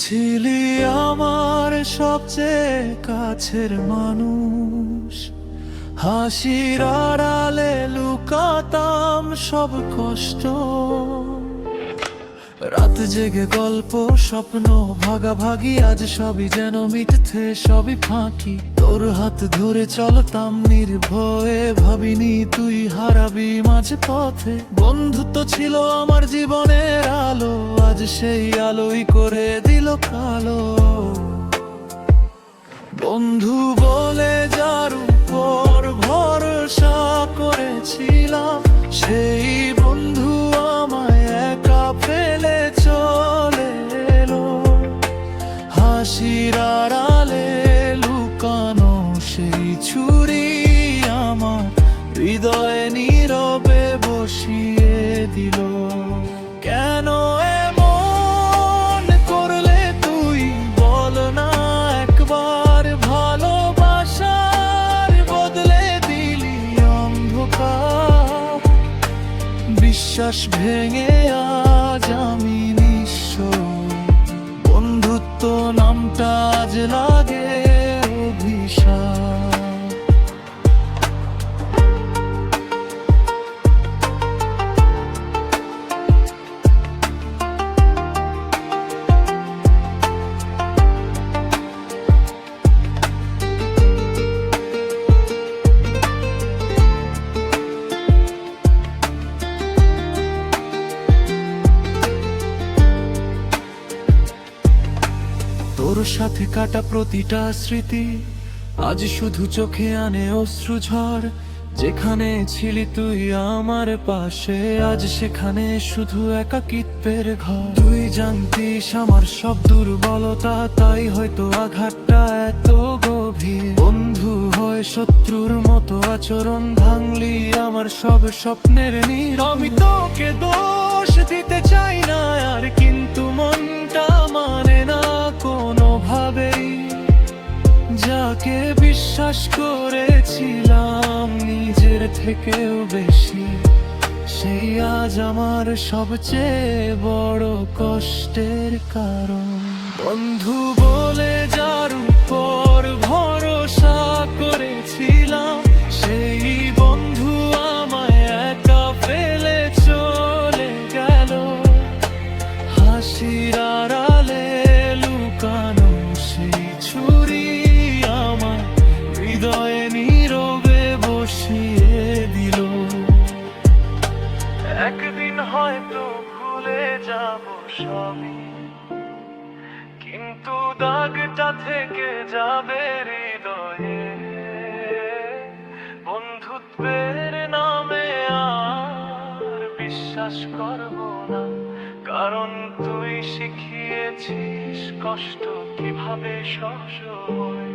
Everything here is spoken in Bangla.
ছিলি আমার সবচেয়ে কাছের মানুষ, হাসির আড়ালে লুকাতাম সব কষ্ট। রাত জেগে গল্প স্বপ্ন ভাগাভাগি, আজ সবই যেন মিথ্যে, সবই ফাঁকি। তোর হাত ধরে চলতাম নির্ভয়ে, ভাবিনি তুই হারাবি মাঝে পথে। বন্ধুত্ব ছিল আমার জীবনের আলো, আজ সেই আলোই করে দিল কালো। বন্ধু বলে যার উপর ভরসা করেছিলাম, সেই বন্ধু আমায় একা ফেলে চলে এলো। হাসির আড়ালে লুকানো সেই ছুরি আমার হৃদয়ে নীরবে বসিয়ে দিল। কেন এমন করলে তুই বল না একবার, ভালোবাসার বদলে দিলি অন্ধকার। বিশ্বাস ভেঙে আজ আমি নিঃস্ব, বন্ধুত্ব নামটা আজ লাগে অভিশাপ। তোর সাথে কাটা প্রতিটা স্মৃতি আজ শুধু চোখে আনে অশ্রু ঝড়। যেখানে ছিলি তুই আমার পাশে, আজ সেখানে শুধু একাকিত্বের ঘর। তুই জানতিস আমার সব দুর্বলতা, তাই হয়তো আঘাতটা এত গভীর। বন্ধু হয় শত্রুর মতো আচরণ, ভাঙলি আমার সব স্বপ্নের নীড়। আমি তোকে দোষ দিতে চাই না আর, কিন্তু মনটা মানে না কোনোভাবেই। যাকে বিশ্বাস করেছিলাম নিজের থেকেও বেশি, সেই আজ আমার সবচেয়ে বড় কষ্টের কারণ। বন্ধু বলে যার উপর ভরসা করেছিলাম, সেই বন্ধু আমায় একা ফেলে চলে গেল। হাসির আড়ালে লুকানো সেই ছুরি আমার হৃদয়ে নীরবে বসিয়ে দিল। একদিন হয়তো ভুলে যাব সবই, কিন্তু দাগটা থেকে যাবে হৃদয়ে। বন্ধুত্বের নামে আর বিশ্বাস করব না, কারণ তুই শিখিয়েছিস কষ্ট কিভাবে সহ্য হয়।